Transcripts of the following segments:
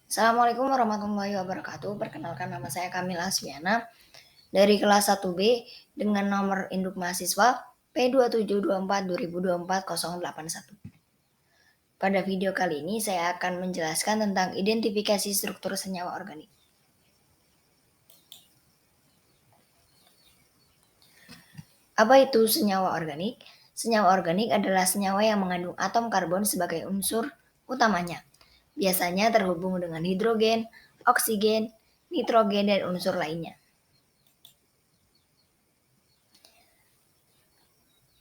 Assalamualaikum warahmatullahi wabarakatuh. Perkenalkan, nama saya Kamila Asmiana dari kelas 1B dengan nomor induk mahasiswa P27242024-081. Pada video kali ini saya akan menjelaskan tentang identifikasi struktur senyawa organik. Apa itu senyawa organik? Senyawa organik adalah senyawa yang mengandung atom karbon sebagai unsur utamanya. Biasanya terhubung dengan hidrogen, oksigen, nitrogen, dan unsur lainnya.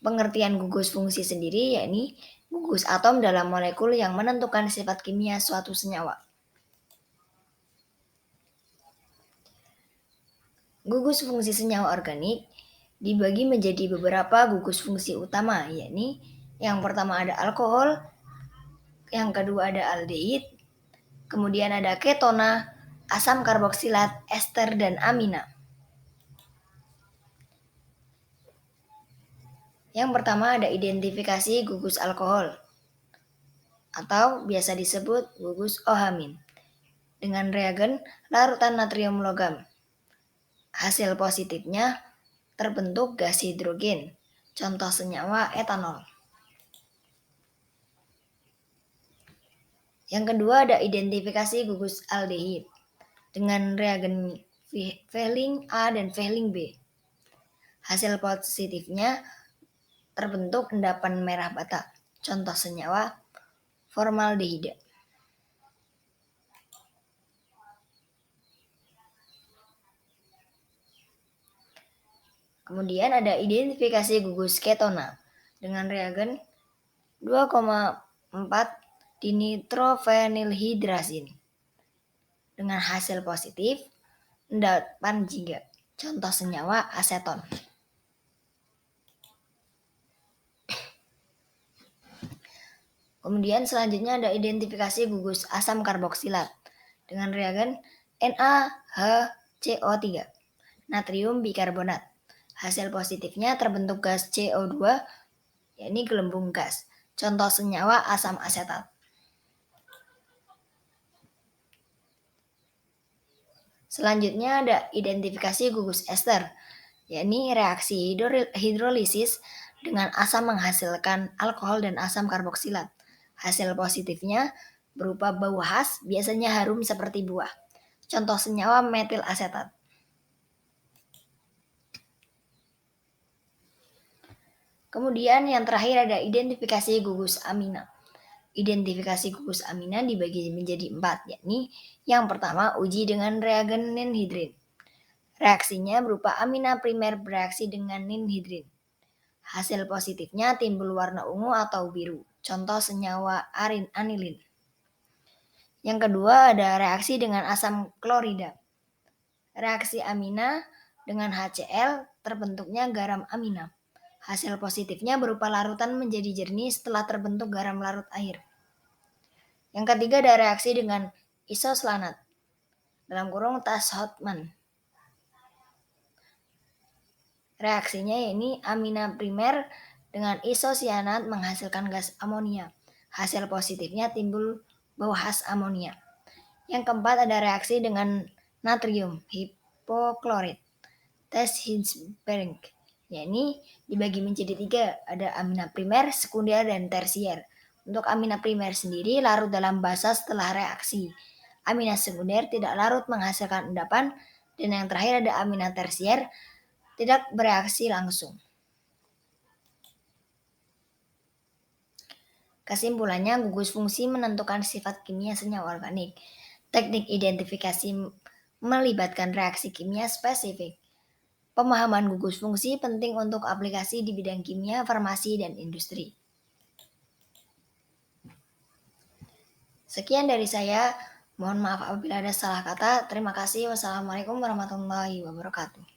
Pengertian gugus fungsi sendiri yakni gugus atom dalam molekul yang menentukan sifat kimia suatu senyawa. Gugus fungsi senyawa organik dibagi menjadi beberapa gugus fungsi utama, yakni yang pertama ada alkohol, yang kedua ada aldehid, kemudian ada ketona, asam karboksilat, ester, dan amina. Yang pertama ada identifikasi gugus alkohol atau biasa disebut gugus OH- dengan reagen larutan natrium logam. Hasil positifnya terbentuk gas hidrogen, contoh senyawa etanol. Yang kedua ada identifikasi gugus aldehid dengan reagen Fehling A dan Fehling B. Hasil positifnya terbentuk endapan merah bata, contoh senyawa formaldehida. Kemudian ada identifikasi gugus ketona dengan reagen 2,4 dinitrofenilhidrazin dengan hasil positif endapan jingga, contoh senyawa aseton. Kemudian selanjutnya ada identifikasi gugus asam karboksilat dengan reagen NaHCO3, natrium bikarbonat. Hasil positifnya terbentuk gas CO2, yakni gelembung gas, contoh senyawa asam asetat. Selanjutnya ada identifikasi gugus ester, yakni reaksi hidrolisis dengan asam menghasilkan alkohol dan asam karboksilat. Hasil positifnya berupa bau khas, biasanya harum seperti buah. Contoh senyawa metil asetat. Kemudian yang terakhir ada identifikasi gugus amina. Identifikasi gugus amina dibagi menjadi 4, yakni yang pertama uji dengan reagen ninhidrin. Reaksinya berupa amina primer bereaksi dengan ninhidrin. Hasil positifnya timbul warna ungu atau biru, contoh senyawa anilin. Yang kedua ada reaksi dengan asam klorida. Reaksi amina dengan HCl terbentuknya garam amina. Hasil positifnya berupa larutan menjadi jernih setelah terbentuk garam larut air. Yang ketiga ada reaksi dengan isoslanat dalam kurung Tass-Hotman. Reaksinya yakni amina primer dengan isosianat menghasilkan gas amonia. Hasil positifnya timbul bau khas amonia. Yang keempat ada reaksi dengan natrium hipoklorit, Tass-Hintzberg, yakni dibagi menjadi 3, ada amina primer, sekunder, dan tersier. Untuk amina primer sendiri larut dalam basa setelah reaksi. Amina sekunder tidak larut menghasilkan endapan, dan yang terakhir ada amina tersier tidak bereaksi langsung. Kesimpulannya, gugus fungsi menentukan sifat kimia senyawa organik. Teknik identifikasi melibatkan reaksi kimia spesifik. Pemahaman gugus fungsi penting untuk aplikasi di bidang kimia, farmasi, dan industri. Sekian dari saya. Mohon maaf apabila ada salah kata. Terima kasih. Wassalamualaikum warahmatullahi wabarakatuh.